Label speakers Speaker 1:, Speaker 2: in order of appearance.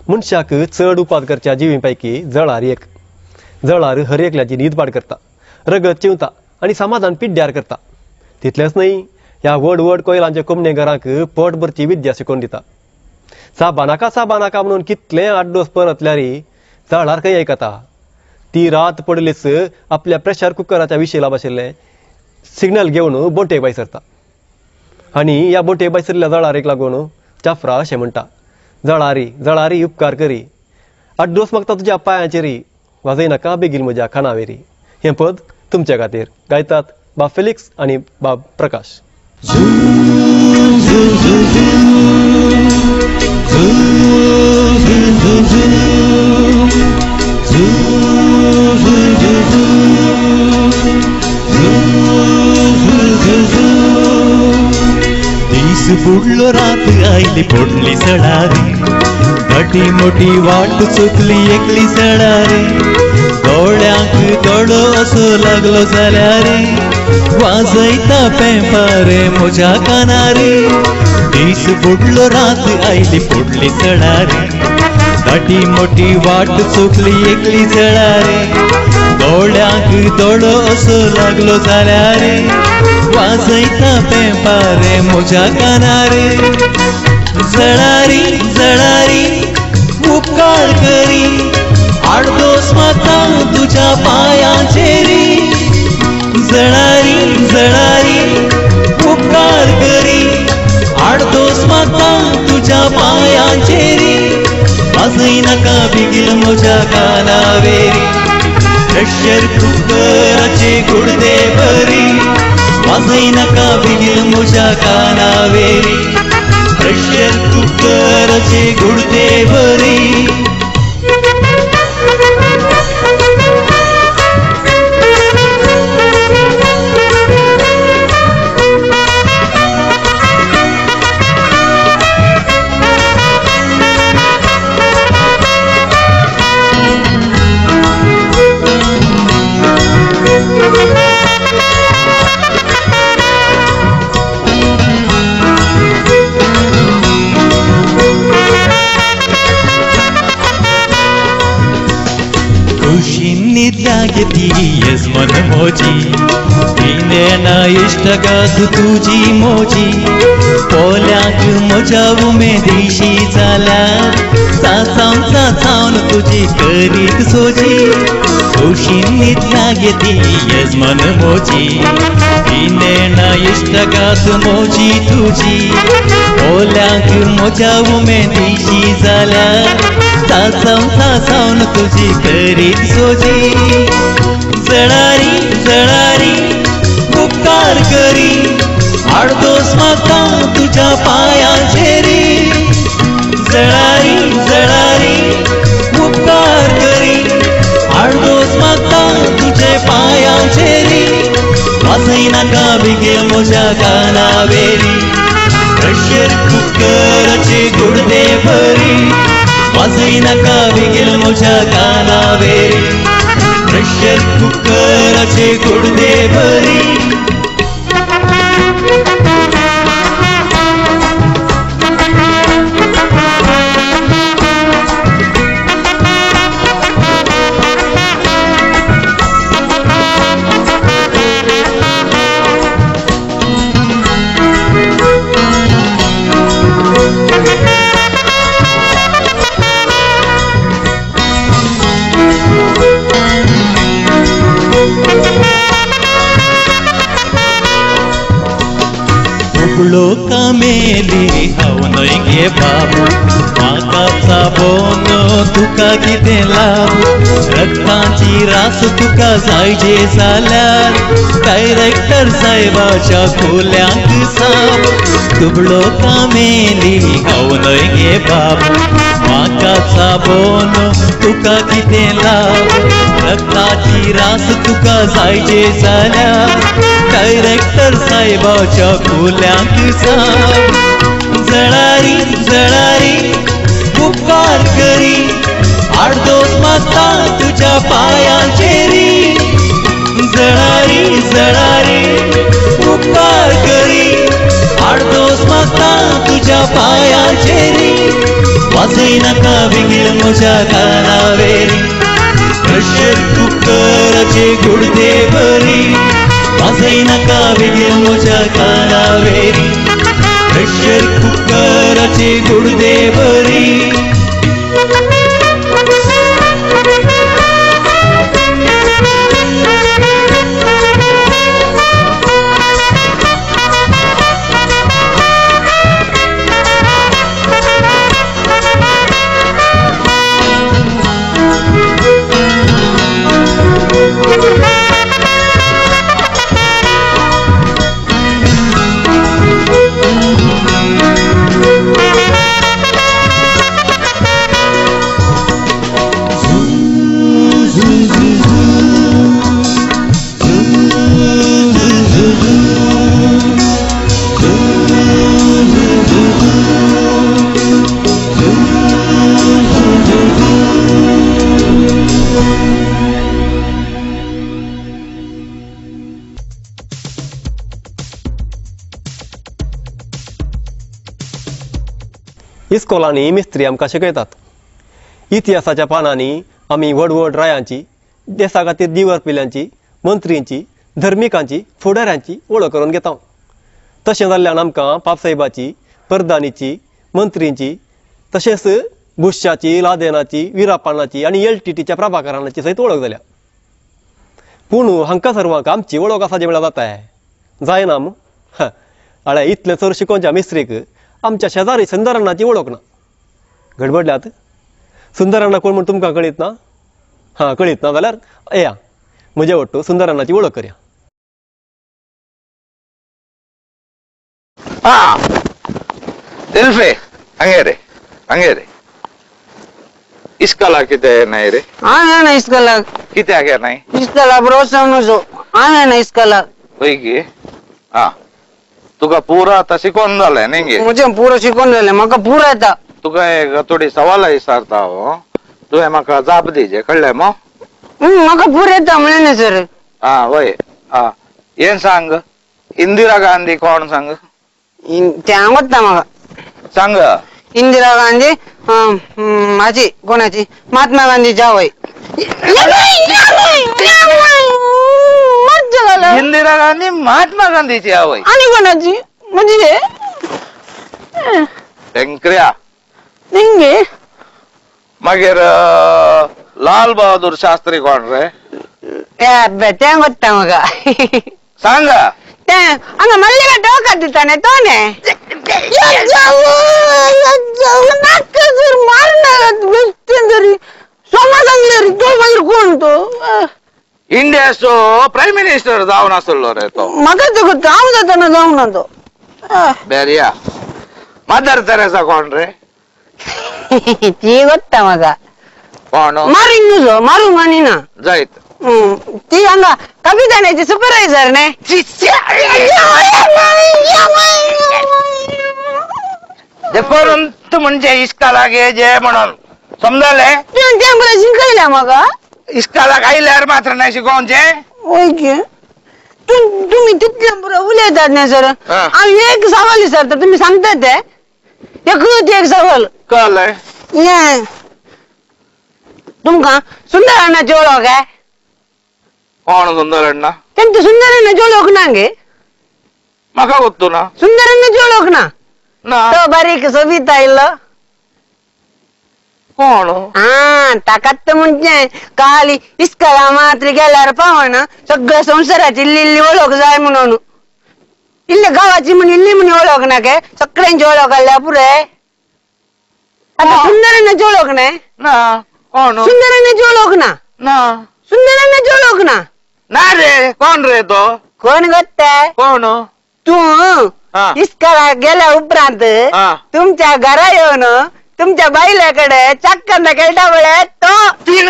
Speaker 1: मनशाक चड उपाद करच्या जिवी पैकी जळार एक. जळार हर एकल्याची न्हीद करता, रगत चिवता आनी समाधान पिड्ड्यार करता. तितलेंच न्हय, ह्या व्हड व्हड कोयलांच्या कोमणेघरांक पोट भरची विद्या शिकोवन दिता. साबानाका म्हणून कितले 8 डोस परतल्यारी जळार खंय आयकता. ती रात पडलीच आपल्या प्रेशर कुकराच्या विशेला बशिल्ले सिग्नल घेवन बोटेक भायर सरता. आनी ह्या बोटेक भायर सरल्या जळारीक लागून जाफरा अशें म्हणटा, जळारी उपकार करी, 8 डोस मागता तुज्या पांयाचेरी, वाजयनाका बेगीन म्हज्या खाणावेरी. हें पद तुमच्या खातीर गायतात बाब फेलिक्स आनी बाब प्रकाश.
Speaker 2: दीस बुडलो रात आयली पडली सडारी, घटी मोठी वाट चुकली एकली सडारी. दोळ्यांक दोडो असो लागलो जाल्यार वाजयता पेंपारे म्हज्या कानारी. दीस बुडलो रात आयली पडली सडारी, घटी मोठी वाट चुकली एकली सडारी. दोळ्यांक दोडो असो लागलो जाल्यार वाजयता पेंपारे म्हज्या कानारी. जळारी उपकार करी, 8 डोस मागता तुज्या पांयाचेरी. जळारी उपकार करी, 8 डोस मागता तुज्या पांयाचेरी. वाजयनाका बेगीन म्हज्या कानावेरी, प्रेशर कुकराचे गुडदे भरी. वाजयनाका बेगीन म्हज्या कानावेरी, प्रेशर कुकराचे गुडदे भरी. ती यजमान मोजी, तिने ना इश्टगात तुझी मोजी. पोल्यांक म्हज्या उमेदीशी जाल्यार सासावन तुजी करीत सोजी. खुशींतल्या ती यजमान मोजी, तिने ना इश्टगात मोजी तुजी. पोल्यांक म्हज्या उमेदीशी जाल्यार सासावन तुजी करीत सोजी. जळारी उपकार करी, 8 डोस मागता तुज्या पांयाचेरी. जळारी उपकार करी, 8 डोस मागता तुजे पांयाचेरी. वाजयनाका बेगीन म्हज्या कानावेरी, प्रेशर कुकराचे गुडदे भरी. वाजयनाका बेगीन म्हज्या कानावेरी, प्रेशर कुकराचे गुडदे भरी. लोका मेली हांव न्हय गे बाबू, म्हाका चाबोन तुका कितें लाभ. रक्ताची रास तुका जायजे जाल्यार डायरेक्टर साहेबाच्या खोल्यांक सांग. तुबलो कामेली हांव न्हय गे बाबू, म्हाका चाबोन तुका कितें लाभ. रक्ताची रास तुका जायजे जाल्यार डायरेक्टर साहेबाच्या खोल्यांक सांग. जळारी उपकार करी, 8 डोस मागता तुज्या पांयाचेरी. जळारी उपकार करी, 8 डोस मागता तुज्या पांयाचेरी. वाजयनाका बेगीन म्हज्या कानावेरी प्रेशर कुकराचे गुडदे बरी वाजयनाका बेगीन म्हज्या कानावेरी प्रेशर कुकराचे गुडदे बरी
Speaker 1: इस्कॉलांनी मिस्त्री आमकां शिकयतात. इतिहासाच्या पानांनी आमी व्हड व्हड रायांची, देशा खातीर जीव अर्पिल्ल्यांची, मंत्रींची, धर्मिकांची, फुडाऱ्यांची वळख करून घेता. तशें जाल्ल्यान आमकां पापसाहेबाची, परदानीची, मंत्रींची, तशेंच बुशाची, लादेनाची, विरापानाची आनी LTTच्या प्रभाकरानाची सयत वळख जाल्या. पूण हांकां सर्वांक आमची वळख आसाची म्हळ्यार जाता जायना मू. आळे इतलें चड शिकोवच्या मिस्त्रीक आमच्या शेजारी सुंदरण्णाची वळख ना. गडबडल्यात. सुंदरण्णा कोण म्हण तुमकां कळीत ना? हां, कळीत ना जाल्यार या म्हजे वट्टू सुंदरण्णाची वळख करया.
Speaker 3: दिल्फे हंगे रे इस्काला कितें नाही रे?
Speaker 4: ना इस्काला
Speaker 3: कित्याक हागे नाही?
Speaker 4: इस्काला बरोबर नजो ना इस्काला
Speaker 3: होय गे. हा तुका पुरा आता शिकोवन जालें न्ही गे?
Speaker 4: म्हजें पुरो शिकून जालें, म्हाका पुरो येता.
Speaker 3: तुका एक थोडी सवालां विचारता हांव, तुवें म्हाका जाप दिजे, कळ्ळें मो?
Speaker 4: म्हाका पुरो येता म्हणलें न्ही सर.
Speaker 3: हा वय. हा हें सांग, इंदिरा गांधी कोण सांग?
Speaker 4: तें आवडटा म्हाका.
Speaker 3: सांग.
Speaker 4: इंदिरा गांधी हाची कोणाची? महात्मा गांधी जावय.
Speaker 3: इंदिरा गांधी महात्मा गांधीची आवय.
Speaker 4: आणि कोणाची? म्हणजे
Speaker 3: शंकर्या.
Speaker 4: निंगे
Speaker 3: मागीर लाल बहादूर शास्त्री कोण रे?
Speaker 4: तें आवडटा म्हाका.
Speaker 3: सांग.
Speaker 4: तें हांगा मल्लिका टोका दिताने तो न्ही. कोण तो?
Speaker 3: इंडियाचो प्राईम मिनिस्टर जावन आसलो रे तो.
Speaker 4: म्हाका तो हांव जाताना जावं ना तो.
Speaker 3: बेरिया. मदर तेरेसा कोण रे?
Speaker 4: ती वत्ता म्हाका.
Speaker 3: कोण?
Speaker 4: मारीन न्हू मारू मानिना.
Speaker 3: जायत.
Speaker 4: ती हांगा कविताण्याची सुपरवायझर न्ही.
Speaker 3: परंतु म्हणजे इस्काला घे जे म्हणून समजले?
Speaker 4: तें बरें शिकयल्या म्हाका.
Speaker 3: इस्काला आयल्यार मात्र नाही शिकोवचे.
Speaker 4: ओके. तुम्ही तितले बरं उलयतात न्ही सर. हांव एक सवाल विचारता, तुम्ही सांगतात ते? एक सवाल.
Speaker 3: कळलंय.
Speaker 4: तुमकां सुंदर अण्णाची वळख आहे?
Speaker 3: कोण सुंदर अण्णा?
Speaker 4: तेंची सुंदर अण्णाची वळख ना गे?
Speaker 3: म्हाका गोत्तू ना.
Speaker 4: सुंदर अण्णाची वळख ना?
Speaker 3: ना.
Speaker 4: तो बारीक सोबीत आयलो.
Speaker 3: कोण?
Speaker 4: ताकात म्हणजे काली इस्काला मात्र गेल्यार पावण सगळ्या संसाराची इल्ली वळख जाय म्हणून. इल्ले गावाची म्हण इल्ली म्हणी वळख ना गे? सगळ्यांची वळख आल्या पुरे. आता सुंदर अण्णाची वळख नाही
Speaker 3: ना. कोण?
Speaker 4: सुंदर अण्णाची वळख ना?
Speaker 3: ना.
Speaker 4: सुंदर अण्णाची वळख ना?
Speaker 3: ना रे. कोण रे तो?
Speaker 4: कोण गोत्ताय?
Speaker 3: कोण?
Speaker 4: तू इस्काला गेल्या उपरांत तुमच्या घरा येऊन तुमच्या बायल्याकडे चक्कर खेळता वेळेत तो तीन